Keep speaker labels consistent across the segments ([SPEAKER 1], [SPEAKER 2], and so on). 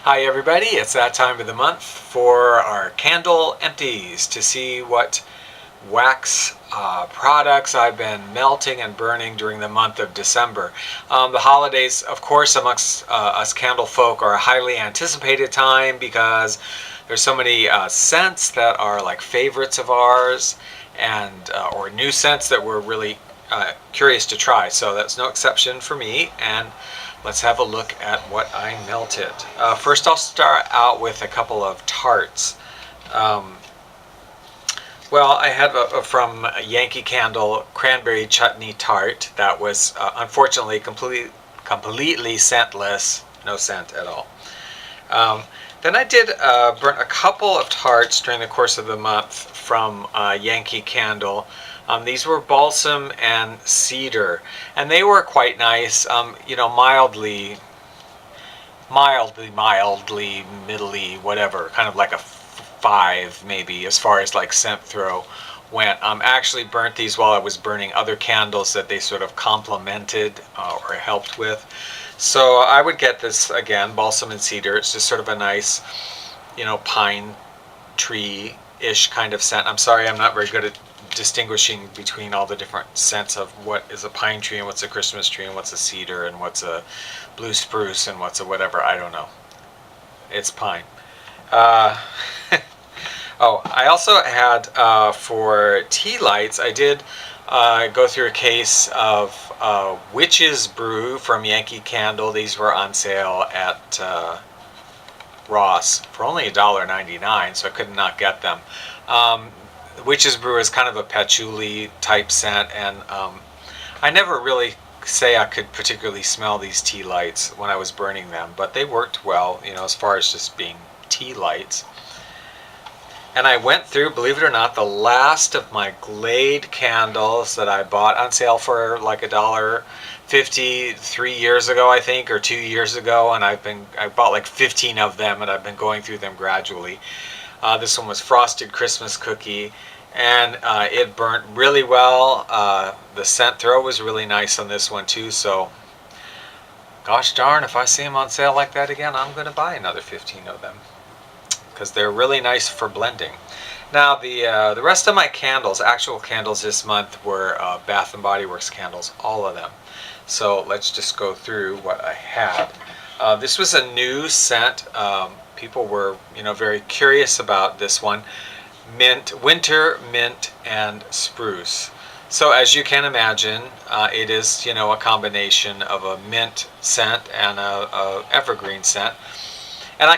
[SPEAKER 1] Hi everybody, it's that time of the month for our candle empties to see what wax products I've been melting and burning during the month of December. The holidays, of course, amongst us candle folk are a highly anticipated time because there's so many scents that are like favorites of ours and or new scents that we're really curious to try. So that's no exception for me, and let's have a look at what I melted. First I'll start out with a couple of tarts. Well, I had from Yankee Candle Cranberry Chutney Tart that was unfortunately completely scentless, no scent at all. Then I did burn a couple of tarts during the course of the month from Yankee Candle. These were Balsam and Cedar, and they were quite nice. You know, mildly, middly, whatever, kind of like a 5 maybe as far as like scent throw went. Actually burnt these while I was burning other candles that they sort of complemented or helped with. So I would get this again, Balsam and Cedar. It's just sort of a nice, you know, pine tree-ish kind of scent. I'm sorry, I'm not very good at distinguishing between all the different scents of what is a pine tree and what's a Christmas tree and what's a cedar and what's a blue spruce and what's a whatever. I don't know. It's pine. Oh, I also had for tea lights, I did go through a case of Witch's Brew from Yankee Candle. These were on sale at Ross for only $1.99, so I could not get them. Witch's Brew is kind of a patchouli type scent, and I never really say I could particularly smell these tea lights when I was burning them, but they worked well, you know, as far as just being tea lights. And I went through, believe it or not, the last of my Glade candles that I bought on sale for like $1.50 3 years ago, I think, or 2 years ago, and I bought like 15 of them, and I've been going through them gradually. This one was Frosted Christmas Cookie, and it burnt really well. The scent throw was really nice on this one too, so gosh darn, if I see them on sale like that again, I'm going to buy another 15 of them, because they're really nice for blending. Now the rest of my candles, actual candles this month, were Bath and Body Works candles, all of them. So let's just go through what I had. This was a new scent. People were, you know, very curious about this one. Winter mint and spruce. So as you can imagine, it is, you know, a combination of a mint scent and a evergreen scent. And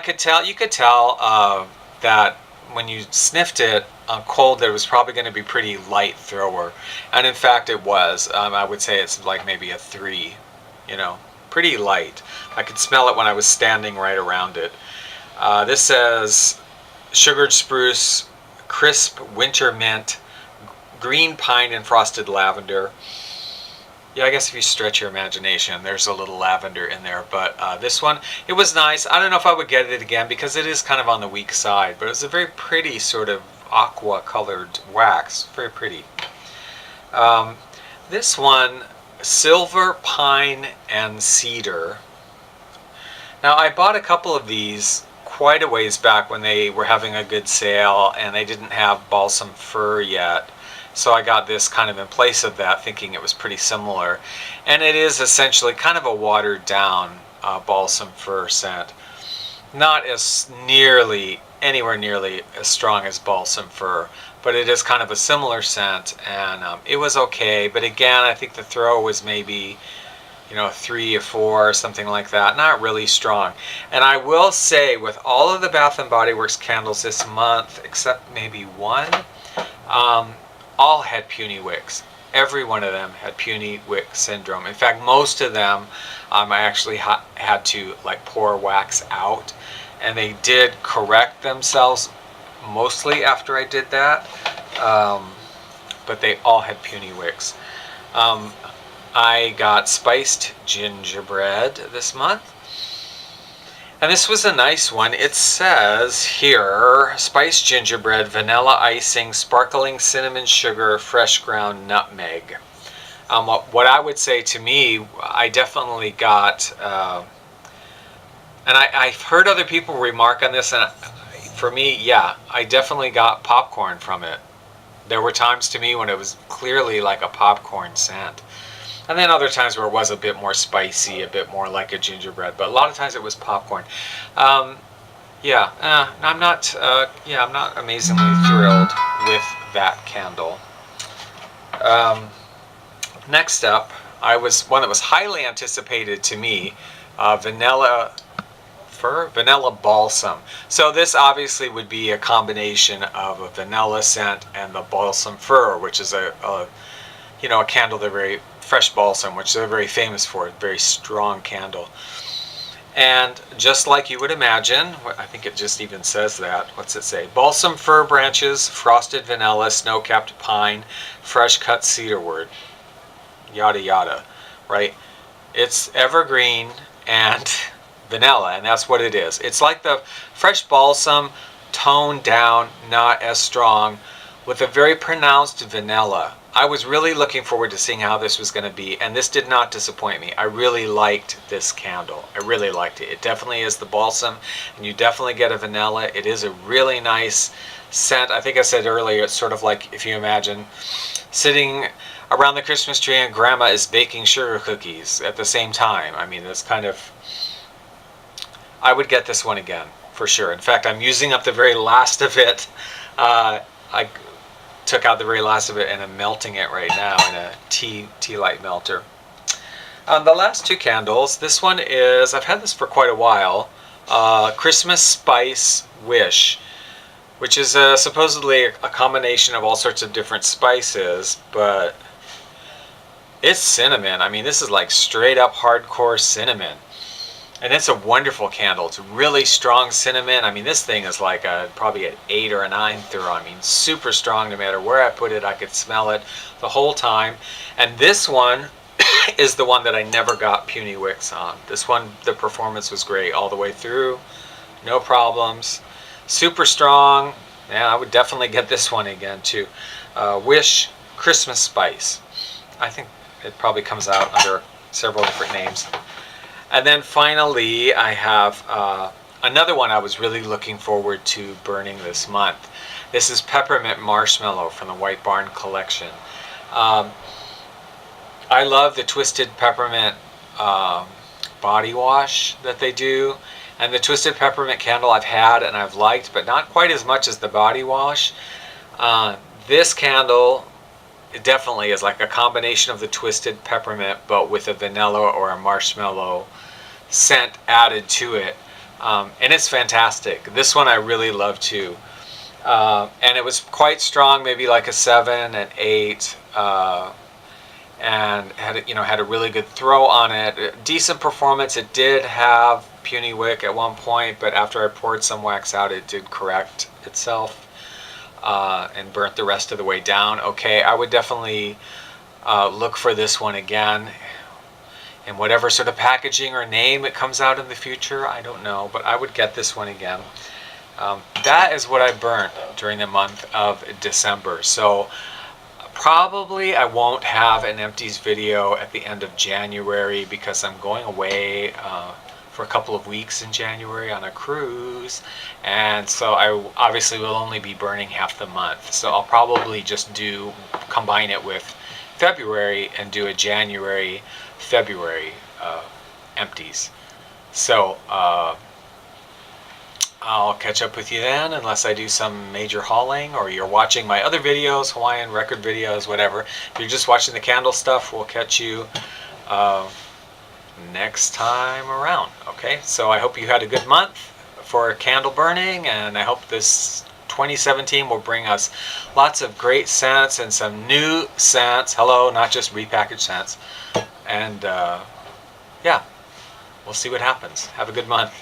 [SPEAKER 1] you could tell that when you sniffed it on cold, there was probably going to be pretty light thrower, and in fact it was. I would say it's like maybe a 3, you know, pretty light. I could smell it when I was standing right around it. This says sugared spruce, crisp winter mint, green pine and frosted lavender. Yeah, I guess if you stretch your imagination, there's a little lavender in there. But this one, it was nice. I don't know if I would get it again because it is kind of on the weak side. But it's a very pretty sort of aqua colored wax. Very pretty. This one, silver pine and cedar. Now I bought a couple of these quite a ways back when they were having a good sale and they didn't have balsam fir yet. So I got this kind of in place of that, thinking it was pretty similar. And it is essentially kind of a watered down balsam fir scent. Not as anywhere nearly as strong as balsam fir, but it is kind of a similar scent, and it was okay. But again, I think the throw was maybe, you know, 3 or 4 or something like that. Not really strong. And I will say, with all of the Bath and Body Works candles this month, except maybe one, all had puny wicks. Every one of them had puny wick syndrome. In fact, most of them I actually had to like pour wax out, and they did correct themselves mostly after I did that, but they all had puny wicks. I got spiced gingerbread this month. And this was a nice one. It says here, spiced gingerbread, vanilla icing, sparkling cinnamon sugar, fresh ground nutmeg. What I would say, to me, I definitely got And I've heard other people remark on this, and for me, yeah, I definitely got popcorn from it. There were times to me when it was clearly like a popcorn scent. And then other times where it was a bit more spicy, a bit more like a gingerbread. But a lot of times it was popcorn. Yeah, I'm not. Yeah, I'm not amazingly thrilled with that candle. Next up, one that was highly anticipated to me, vanilla balsam. So this obviously would be a combination of a vanilla scent and the balsam fir, which is a candle they're very fresh balsam, which they're very famous for, a very strong candle. And just like you would imagine, I think it just even says that. What's it say? Balsam fir branches, frosted vanilla, snow-capped pine, fresh cut cedarwood, yada yada, right? It's evergreen and vanilla, and that's what it is. It's like the fresh balsam toned down, not as strong, with a very pronounced vanilla. I was really looking forward to seeing how this was going to be, and this did not disappoint me. I really liked this candle. I really liked it. It definitely is the balsam, and you definitely get a vanilla. It is a really nice scent. I think I said earlier, it's sort of like if you imagine sitting around the Christmas tree and grandma is baking sugar cookies at the same time. I mean, that's kind of... I would get this one again, for sure. In fact, I'm using up the very last of it. I took out the very last of it and I'm melting it right now in a tea light melter. The last two candles, this one is, I've had this for quite a while, Christmas Spice Wish, which is supposedly a combination of all sorts of different spices, but it's cinnamon. I mean, this is like straight up hardcore cinnamon. And it's a wonderful candle. It's really strong cinnamon. I mean, this thing is like probably an 8 or a 9 through. I mean, super strong. No matter where I put it, I could smell it the whole time. And this one is the one that I never got puny wicks on. This one, the performance was great all the way through. No problems. Super strong. Yeah, I would definitely get this one again too. Wish Christmas Spice. I think it probably comes out under several different names. And then finally, I have another one I was really looking forward to burning this month. This is Peppermint Marshmallow from the White Barn collection. I love the Twisted Peppermint body wash that they do. And the Twisted Peppermint candle I've had and I've liked, but not quite as much as the body wash. This candle... it definitely is like a combination of the Twisted Peppermint, but with a vanilla or a marshmallow scent added to it. And it's fantastic. This one I really love too. And it was quite strong, maybe like a 7, an 8, and had a really good throw on it. Decent performance. It did have puny wick at one point, but after I poured some wax out, it did correct itself. And burnt the rest of the way down. Okay, I would definitely look for this one again. In whatever sort of packaging or name it comes out in the future, I don't know, but I would get this one again. That is what I burnt during the month of December. So probably I won't have an Empties video at the end of January because I'm going away for a couple of weeks in January on a cruise, and so I obviously will only be burning half the month, so I'll probably just combine it with February and do a January-February Empties. So I'll catch up with you then, unless I do some major hauling or you're watching my other videos, Hawaiian record videos, whatever. If you're just watching the candle stuff, we'll catch you next time around. Okay, so I hope you had a good month for candle burning, and I hope this 2017 will bring us lots of great scents and some new scents. Hello, not just repackaged scents. And yeah, we'll see what happens. Have a good month.